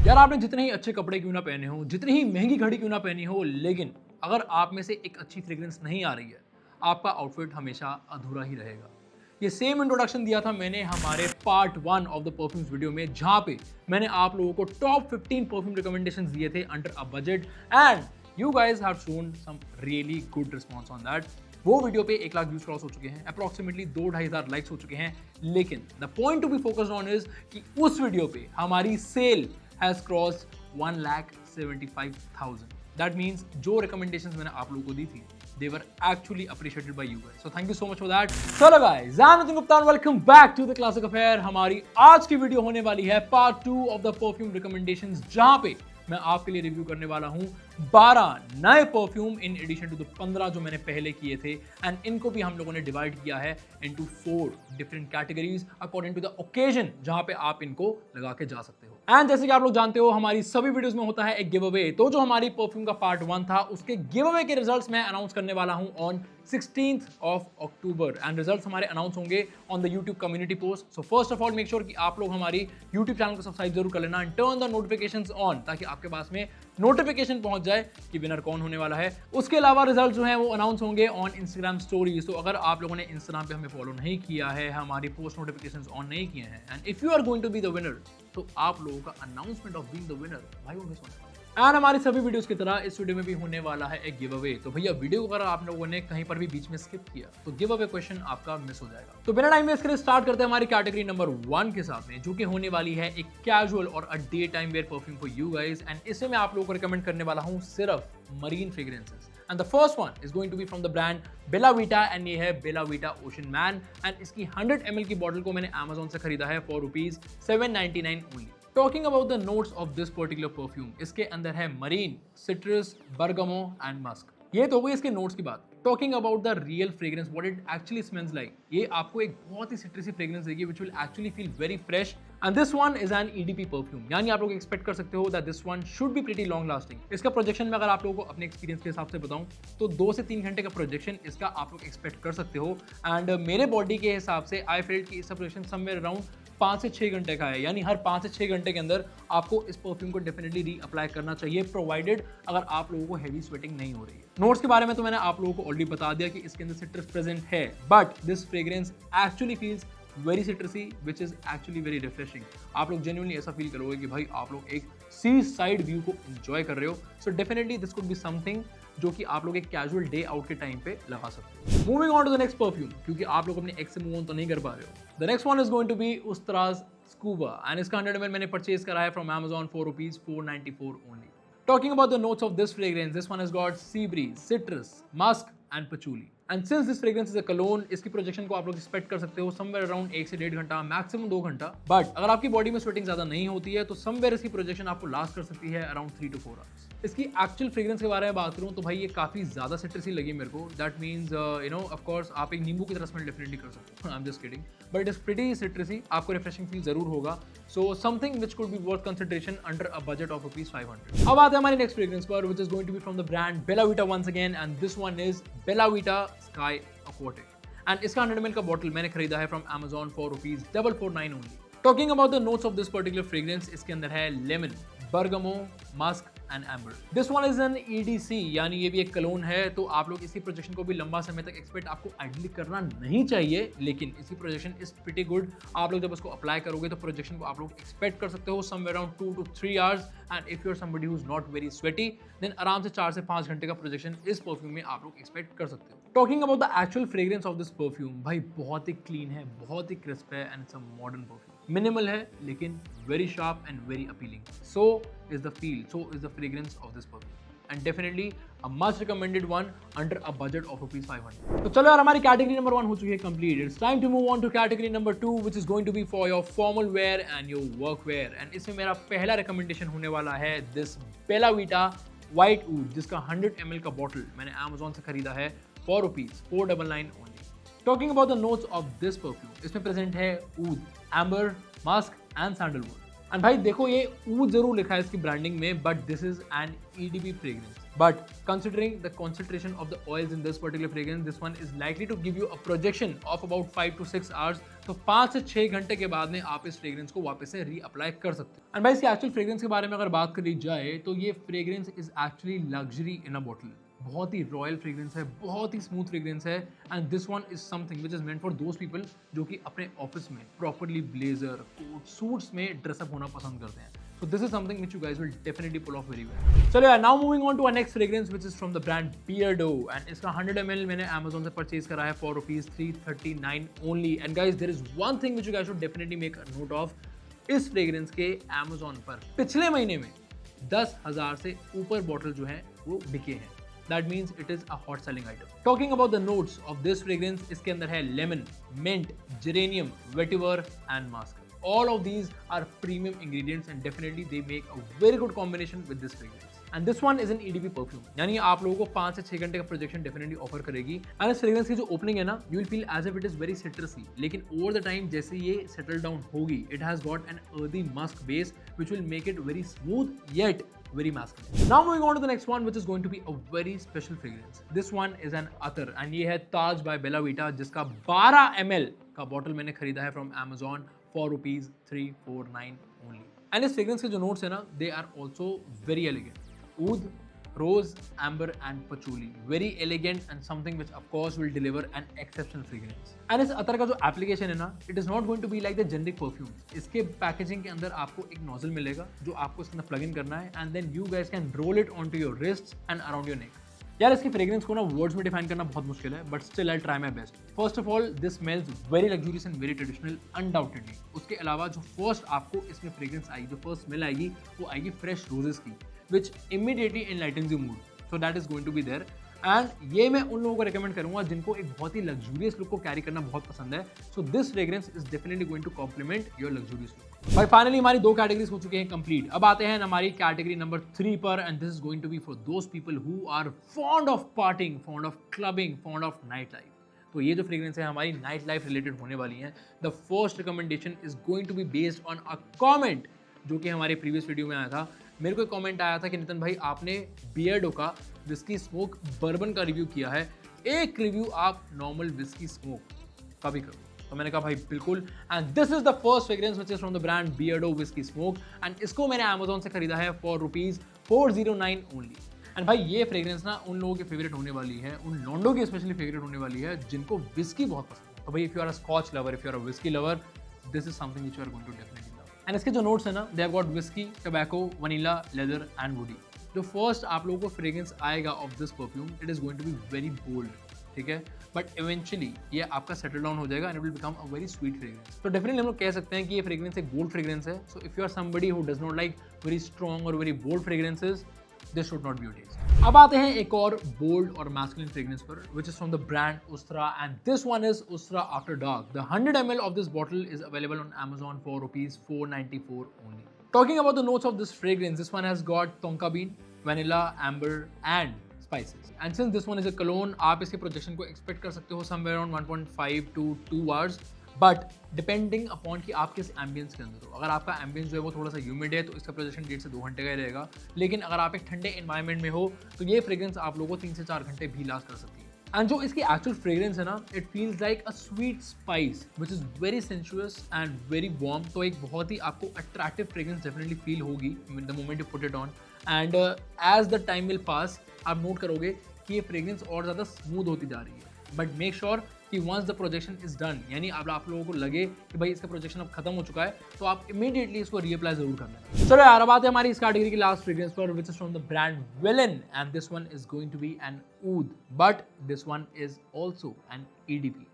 यार आपने जितने ही अच्छे कपड़े क्यों ना पहने हो, जितनी ही महंगी घड़ी क्यों ना पहनी हो, लेकिन अगर आप में से एक अच्छी फ्रेग्रेंस नहीं आ रही है, आपका आउटफिट हमेशा अधूरा ही रहेगा। ये सेम इंट्रोडक्शन दिया था मैंने हमारे part 1 of the perfumes video में, जहां पे मैंने आप लोगों को टॉप 15 परफ्यूम रिकमेंडेशंस दिए थे under a budget, and you guys have shown some really good response on that. वो वीडियो पे 1 लाख व्यूज क्रॉस हो चुके हैं, अप्रॉक्सीमेटली 2-2.5 लाइक्स हो चुके हैं। लेकिन the point to be focused on is कि उस वीडियो पे हमारी cell has crossed 1,75,000. That means जो recommendations मैंने आप लोगों को दी थी, they were actually appreciated by you guys. So thank you so much for that. Hello guys, I'm Nitin Gupta and welcome back to the Classic Affair. हमारी आज की video होने वाली है part 2 of the perfume recommendations, जहां पे मैं आपके लिए रिव्यू करने वाला हूं 12 नए perfume in addition to the 15 जो मैंने पहले किए थे, एंड इनको भी हम लोगों ने डिवाइड किया है into 4 different categories according to the occasion जहां पे आप इनको लगा के जा सकते हो। एंड जैसे कि आप लोग जानते हो, हमारी सभी वीडियोस में होता है एक गिव अवे। तो जो हमारी परफ्यूम का पार्ट 1 था, उसके गिव अवे के रिजल्ट्स मैं अनाउंस करने वाला हूं on 16th of October, and results हमारे अनाउंस होंगे on the YouTube community post. So first of all make sure कि आप लोग हमारी YouTube चैनल को सब्सक्राइब जरूर कर लेना and turn the notifications on, ताकि आपके पास में नोटिफिकेशन पहुंच जाए कि विनर कौन होने वाला है। उसके अलावा रिजल्ट जो है वो अनाउंस होंगे ऑन Instagram स्टोरीज। तो अगर आप लोगों ने Instagram पे हमें फॉलो नहीं किया है, हमारी पोस्ट नोटिफिकेशंस ऑन नहीं किए हैं, and if you are going to be the winner, तो आप लोगों का announcement of being the winner भाई वो मिस होने वाला है। एंड हमारी सभी वीडियोस की तरह इस वीडियो में भी होने वाला है एक गिव अवे। तो भैया वीडियो को अगर आप लोगों ने कहीं पर भी बीच में स्किप किया तो गिव अवे क्वेश्चन आपका मिस हो जाएगा। तो बिना टाइम वेस्ट करे स्टार्ट करते हैं हमारी कैटेगरी नंबर 1 के साथ में, जो कि होने वाली है एक कैजुअल और a day time wear perfume for you guys, and इसमें मैं आप लोगों को रिकमेंड करने वाला हूं सिर्फ marine fragrances. And the first one is going to be from the brand Bella Vita, and ये है Bella Vita Ocean Man, and इसकी 100 ml की बॉटल को मैंने Amazon से खरीदा है for ₹799 only. Talking about the notes of this particular perfume, इसके अंदर है marine, citrus, Bergamo and Musk. ये तो हो गई इसके नोट्स की बात। Talking about the real fragrance, what it actually smells like, ये आपको एक बहुत ही सिट्रसी फ्रेग्रेंस देगी which will actually feel very fresh, and this one is an EDP perfume, यानी आप लोग एक्सपेक्ट कर सकते हो that this one should be pretty long lasting. इसका प्रोजेक्शन में अगर आप लोगों को अपने एक्सपीरियंस के हिसाब से बताऊं तो 2 से 3 घंटे का प्रोजेक्शन इसका आप लोग एक्सपेक्ट कर सकते हो, एंड मेरे बॉडी के हिसाब से आई फेल्ट कि इसका प्रोजेक्शन समवेयर अराउंड 5 से 6 घंटे का है, यानी हर 5 से 6 घंटे के अंदर आपको इस परफ्यूम को डेफिनेटली री अप्लाई करना चाहिए, प्रोवाइडेड अगर आप लोगों को हैवी स्वेटिंग नहीं हो रही है। नोट्स के बारे में तो मैंने आप लोगों को ऑलरेडी बता दिया कि इसके अंदर सिट्रस प्रेजेंट है, but this fragrance actually feels very सिट्रसी which is actually very refreshing. आप लोग जेन्युइनली ऐसा फील करोगे कि भाई आप लोग एक सी साइड व्यू को एंजॉय कर रहे हो। So definitely this could be something जो कि आप लोग एक कैजुअल डे आउट के टाइम पे लगा सकते हो। Moving on to the next perfume, क्योंकि आप लोग अपने एक्स से मूव ऑन तो नहीं कर पा रहे हो। The next one is going to be Ustraa's scuba, and इसका 100 ml मैंने परचेज करा है from Amazon for ₹494 only. Talking about the notes of this fragrance, this one has got sea breeze, citrus, musk and patchouli. And since this fragrance is a cologne, इसकी projection को आप लोग expect कर सकते हो somewhere around 1 से 1.5 घंटा, maximum 2 घंटा। बट अगर आपकी बॉडी में स्वेटिंग ज्यादा नहीं होती है तो समवेयर इसकी प्रोजेक्शन आपको लास्ट कर सकती है अराउंड 3 to 4 आवर्स। इसकी एक्चुअल फ्रेग्रेंस के बारे में बात करूं तो भाई ये काफी ज्यादा सिट्रसी लगी मेरे को। That means you know of course आप एक नींबू की तरह स्मेल डेफिनेटली कर सकते हो, I am just kidding, but it is pretty citrusy, आपको रिफ्रेशिंग फील जरूर होगा। So something which could be worth consideration under a budget of ₹500। अब आते हैं हमारी नेक्स्ट फ्रेग्रेंस पर, which is going to be from the brand Bella Vita once again, and this one is Bella Vita Sky aquatic, and इसका 100 ml का bottle मैंने खरीदा है from Amazon for ₹449 only. Talking about the notes of this particular fragrance, इसके अंदर है lemon, Bergamo, Musk and amber. This one is N EDC, यानी ये भी एक कलोन है, तो आप लोग इसकी प्रोजेक्शन को भी लंबा समय तक एक्सपेक्ट आपको आइडियली करना नहीं चाहिए, लेकिन इसकी प्रोजेक्शन इज प्रीटी गुड। आप लोग जब इसको अप्लाई करोगे तो प्रोजेक्शन को आप लोग एक्सपेक्ट कर सकते हो somewhere around 2 to 3 hours, and if you are somebody who is not very sweaty then आराम से 4 से 5 घंटे का प्रोजेक्शन इस परफ्यूम में आप लोग एक्सपेक्ट कर सकते हो। Talking about the actual fragrance of this perfume, भाई बहुत ही क्लीन है, बहुत ही क्रिस्प है, and it's a modern perfume. Minimal है लेकिन very sharp and very appealing. So is the feel, so is the fragrance of this perfume, and definitely a must recommended one under a budget of ₹500। तो चलो यार, हमारी category number 1 हो चुकी है complete. It's time to move on to category number 2, which is going to be for your formal wear and your work wear, and इसमें मेरा पहला रिकमेंडेशन होने वाला है this Bella Vita White Oud, जिसका 100 ml का बॉटल मैंने Amazon से खरीदा है for ₹499 only. Talking about the notes of this perfume, इसमें प्रेजेंट है oud, amber, musk and sandalwood. And भाई देखो ये ऊद जरूर लिखा है इसकी ब्रांडिंग में, but this is an EDP fragrance. But considering the concentration of the oils in this particular fragrance, this one is likely to give you a projection of about 5 to 6 hours. तो 5 से 6 घंटे के बाद में आप इस fragrance को वापस से रीअप्लाई कर सकते हैं. एंड भाई इसकी एक्चुअल फ्रेग्रेंस के बारे में अगर बात करी जाए तो ये fragrance is actually luxury in a bottle. बहुत ही रॉयल फ्रेग्रेंस है, बहुत ही स्मूथ फ्रेग्रेंस है. And this one is something which is meant for those people जो कि अपने ऑफिस में प्रॉपरली ब्लेजर, कोट, सूट्स में ड्रेसअप होना पसंद करते हैं. So this is something which you guys will definitely pull off very well. So yeah, now moving on to our next fragrance, which is from the brand Beardo, and इसका 100 ml मैंने Amazon से purchase करा है for rupees 339 only. And guys, there is one thing which you guys should definitely make a note of. इस fragrance के Amazon पर पिछले महीने में 10,000 से ऊपर बॉटल जो है वो बिके हैं. That means it is a hot selling item. Talking about the notes of this fragrance, इसके अंदर है lemon, mint, geranium, vetiver and musk. All of these are premium ingredients and definitely they make a very good combination with this fragrance. And this one is an EDP perfume. यानी आप लोगों को 5 से 6 घंटे का प्रोजेक्शन डेफिनेटली ऑफर करेगी. And इस fragrance की जो ओपनिंग है ना, you will feel as if it is very citrusy, लेकिन ओवर द टाइम जैसे ये सेटल डाउन होगी, it has got an earthy musk base which will make it very smooth yet very masculine. Now moving on to the next one, which is going to be a very special fragrance. This one is an Attar and ये है Taj by Bella Vita, जिसका 12 ml का bottle मैंने खरीदा है from Amazon for rupees 349 only. And इस fragrance के जो notes है ना, they are also very elegant. Oud, rose, amber and patchouli. Very elegant and something which of course will deliver an exceptional fragrance. And इस अतर का जो application है ना, it is not going to be like the generic perfumes. इसके packaging के अंदर आपको एक nozzle मिलेगा जो आपको इसके अंदर plug in करना है and then you guys can roll it onto your wrists and around your neck. यार इसकी फ्रेग्रेंस को ना वर्ड्स में डिफाइन करना बहुत मुश्किल है, but still I try my best. First of all this smells very luxurious and very traditional undoubtedly. उसके अलावा जो फर्स्ट आपको इसमें फ्रेग्रेंस आएगी, जो फर्स्ट स्मेल आएगी वो आएगी फ्रेश रोजेस की, which immediately enlightens your mood. So that is going to be there. And ये मैं उन लोगों को रिकमेंड करूंगा जिनको एक बहुत ही लग्जूरियस लुक को कैरी करना बहुत पसंद है. So this fragrance is definitely going to complement your luxurious look. भाई फाइनली हमारी 2 कैटेगरीज हो चुके हैं कंप्लीट. अब आते हैं हमारी कैटेगरी नंबर 3 पर, and this is going to be for those people who are fond of partying, fond of clubbing, fond of night life. तो ये जो फ्रेग्रेंस है हमारी नाइट लाइफ रिलेटेड होने वाली है. The first recommendation is going to be based on a comment जो कि हमारे प्रीवियस वीडियो में आया था. मेरे को एक कमेंट आया था कि नितिन भाई आपने बियर्डो का विस्की स्मोक बर्बन का रिव्यू किया है, एक रिव्यू आप नॉर्मल विस्की स्मोक का भी करो. तो मैंने कहा भाई बिल्कुल. And this is the first fragrance which is from the brand Beardo whisky smoke, and इसको मैंने अमेजोन से खरीदा है फॉर रुपीज 409 ओनली. एंड भाई ये फ्रेग्रेंस ना उन लोगों की फेवरेट होने वाली है, उन लॉन्डो की स्पेशली फेवरेट होने वाली है जिनको विस्की बहुत पसंद है. तो भाई if you are a scotch lover, if you are a whisky lover, this is something which you are going to definitely love. And इसके जो नोट्स है ना, they have got whisky, tobacco, vanilla, leather and woody. जो first आप लोगों को fragrance आएगा of this perfume, it is going to be very bold, ठीक है, बट इवेंचुअली ये आपका सेटल डाउन हो जाएगा and it will become a very sweet fragrance. तो डेफिनेटली हम लोग कह सकते हैं कि ये फ्रेग्रेंस एक बोल्ड फ्रेग्रेंस है. So if you are somebody who does not like very strong और very bold fragrances, this should not be your taste. अब आते हैं एक और बोल्ड और मैस्कुलिन फ्रेग्रेंस पर, which is from the brand Ustra, and this one is Ustra After Dark. The 100 ml of this bottle is available on Amazon for rupees 494 only. Talking about the notes of this fragrance, this one has got tonka bean, vanilla, amber and spices. And since this one is a cologne, आप इसके projection को expect कर सकते हो somewhere around 1.5 to 2 hours. But depending upon कि आप किस ambience के अंदर हो. अगर आपका एम्बियंस जो है वो थोड़ा सा ह्यूमिड है तो इसका प्रोजेक्शन 1.5 से 2 घंटे का ही रहेगा. लेकिन अगर आप एक ठंडे एनवायरनमेंट में हो तो ये फ्रेग्रेंस आप लोगों को 3 से 4 घंटे भी लास्ट कर सकती है. एंड जो इसकी एक्चुअल फ्रेग्रेंस है ना, it feels like a sweet spice which is very sensuous and very warm. तो एक बहुत ही आपको अट्रैक्टिव फ्रेग्रेंस डेफिनेटली फील होगी the moment you put it on. And as the time will pass आप note करोगे कि ये फ्रेग्रेंस और ज़्यादा स्मूथ होती जा रही है. बट मेक श्योर कि once the projection is done, यानी अब आप लोगों को लगे कि भाई इसका प्रोजेक्शन अब खत्म हो चुका है, तो आप इमीडिएटली इसको रीअप्लाई जरूर कर लेना. चलो यार, अब आते हैं हमारी इस कैटेगरी की लास्ट फ्रेग्रेंस पर, which is from the brand Villain, and this one is going to be an oud, but this one is also an EDP.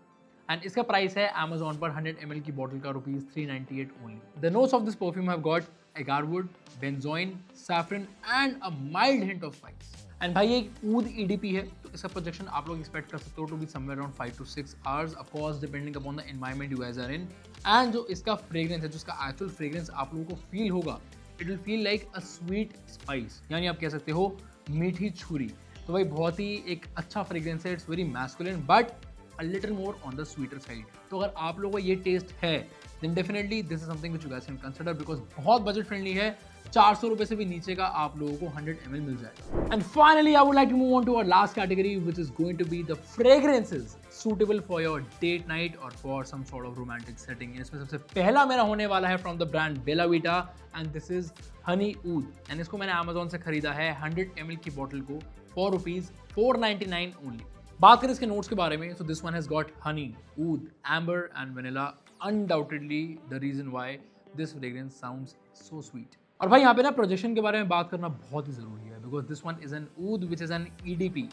And इसका प्राइस है Amazon पर 100 ml की बॉटल का rupees 398 only. The notes of this perfume have got agarwood, benzoin, saffron and a mild hint of spice. And भाई ये एक ऊद EDP है, तो इसका प्रोजेक्शन आप लोग एक्सपेक्ट कर सकते हो to be somewhere around 5 to 6 hours, of course depending upon the environment you guys are in. And जो इसका फ्रेग्रेंस है, जो इसका एक्चुअल फ्रेग्रेंस आप लोगों को फील होगा, it will feel like a sweet spice, यानी आप कह सकते हो मीठी छुरी. तो भाई बहुत ही एक अच्छा फ्रेग्रेंस है. It's very masculine but a little more on the sweeter side. तो अगर आप लोगों को ये टेस्ट है then definitely this is something which you guys can consider, because बहुत बजट फ्रेंडली है। 400 रुपए से भी नीचे का आप लोगों को 100 ml मिल जाएगा। And finally I would like to move on to our last category which is going to be the fragrances suitable for your date night or for some sort of romantic setting। इसमें सबसे पहला मेरा होने वाला है from the brand Bella Vita and this is Honey Oud and इसको मैंने Amazon से खरीदा है 100 ml की बॉटल को for ₹499 only। बात करें इसके नोट्स के बारे में, so this one has got honey, oud, amber and vanilla, undoubtedly the reason why this fragrance sounds so sweet। और भाई यहाँ पे ना प्रोजेक्शन के बारे में बात करना बहुत ही जरूरी है, because this one is an oud which is an EDP,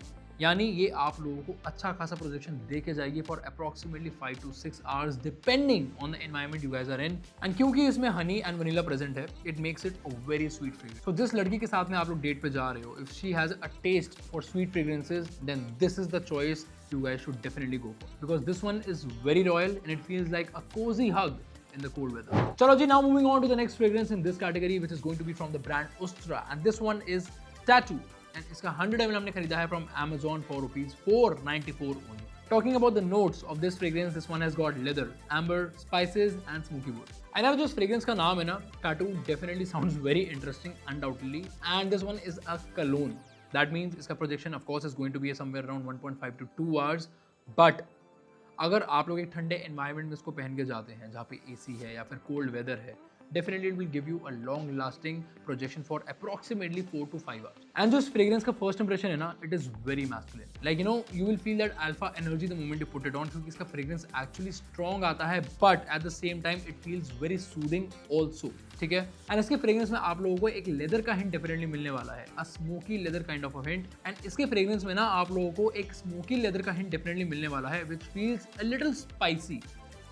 यानी ये आप लोगों को अच्छा खासा प्रोजेक्शन दे के जाएगी for approximately 5 to 6 hours depending on the environment you guys are in. And क्योंकि इसमें हनी एंड वनीला प्रेजेंट है, it makes it a very sweet fragrance. So जिस लड़की के साथ में आप लोग डेट पे जा रहे हो, if she has a taste for sweet fragrances then this is the choice you guys should definitely go for, because this one is very royal and it feels like a cozy hug in the cold weather। चलो जी, now moving on to the next fragrance in this category which is going to be from the brand Ustra and this one is Tattoo and इसका 100 ml हमने खरीदा है from Amazon for ₹494 only। Talking about the notes of this fragrance, this one has got leather, amber, spices and smoky wood। I know जो इस fragrance का नाम है ना, Tattoo definitely sounds very interesting undoubtedly and this one is a cologne। That means इसका projection of course is going to be somewhere around 1.5 to 2 hours, but अगर आप लोग एक ठंडे एनवायरनमेंट में इसको पहन के जाते हैं जहाँ पे AC है या फिर कोल्ड वेदर है, definitely it will give you a long lasting projection for approximately 4 to 5 hours। and जो इस fragrance का first impression है ना, it is very masculine, like you know you will feel that alpha energy the moment you put it on, क्योंकि इसका fragrance actually strong आता है but at the same time it feels very soothing also, ठीक है। And इसके fragrance में आप लोगों को एक लेदर का हिंट डेफिनेटली मिलने वाला है, a smoky leather kind of a hint. And इसके फ्रेग्रेंस में ना आप लोगों को एक स्मोकी लेदर का हिंट डेफिनेटली मिलने वाला है which feels a little spicy.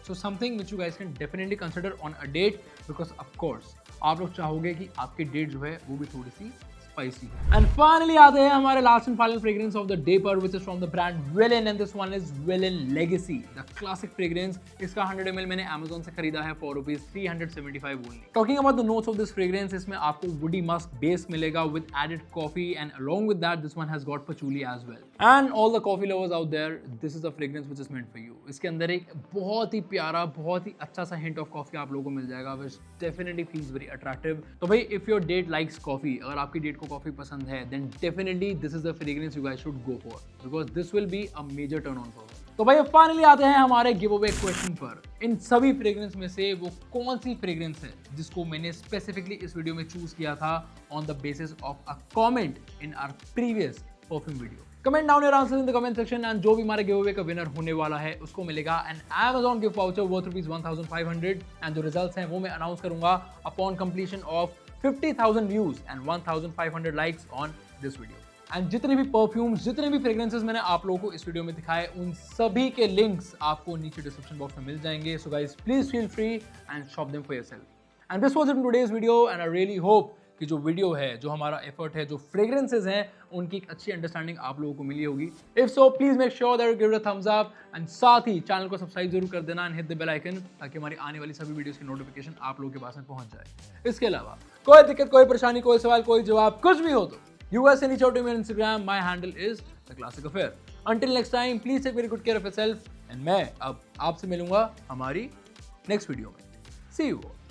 So something which you guys can definitely consider on a date, because of course आप लोग चाहोगे कि आपकी डेट जो है वो भी थोड़ी सी स्पाइसी है। एंड फाइनली आते हैं हमारे last and final fragrance of the day पर, which is from the brand Wellen and this one is Wellen Legacy, the classic fragrance. इसका 100 ml मैंने Amazon से खरीदा है for ₹375 only। Talking about the notes of this fragrance, इसमें आपको woody musk base मिलेगा with added coffee and along with that this one has got patchouli as well। and all the coffee lovers out there, this is the fragrance which is meant for you। इसके अंदर एक बहुत ही प्यारा, बहुत ही अच्छा सा hint of coffee आप लोगों को मिल जाएगा which definitely feels very attractive। तो भाई if your date likes coffee, अगर आपकी डेट को कॉफी पसंद है then definitely this is the fragrance you guys should go for, because this will be a major turn on for her। तो भाई finally आते हैं हमारे गिव अवे क्वेश्चन पर। इन सभी फ्रेग्रेंस में से वो कौन सी फ्रेग्रेंस है जिसको मैंने स्पेसिफिकली इस वीडियो में चूज किया था on the basis of a comment in our previous perfume video. Comment down your answer in the comment section and जो भी हमारे गिव अवे का विनर होने वाला है उसको मिलेगा an Amazon gift voucher worth ₹1500 and जो रिजल्ट्स हैं वो मैं अनाउंस करूंगा upon completion of 50,000 views and 1,500 likes on this video. And जितने भी परफ्यूम्स, जितने भी फ्रेग्रेंसेस मैंने आप लोगों को इस वीडियो में दिखाए, उन सभी के लिंक्स आपको नीचे डिस्क्रिप्शन बॉक्स में मिल जाएंगे। So guys please feel free and shop them for yourself. And this was it in today's video and I really hope कि जो वीडियो है, जो हमारा एफर्ट है, जो फ्रेग्रेंसेस हैं, उनकी एक अच्छी अंडरस्टैंडिंग आप लोगों को मिली होगी। If so please make sure that you give it a thumbs up and साथ ही चैनल को सब्सक्राइब जरूर कर देना and hit the bell icon, ताकि हमारी आने वाली सभी वीडियोस की नोटिफिकेशन आप लोगों के पास में पहुंच जाए। इसके अलावा कोई दिक्कत, कोई परेशानी, कोई सवाल, कोई जवाब, कुछ भी हो तो you guys can reach out to me on Instagram. My handle is The Classic Affair. Until next time, please take very good care of yourself. And मैं अब आपसे मिलूंगा हमारी नेक्स्ट वीडियो में। See you all.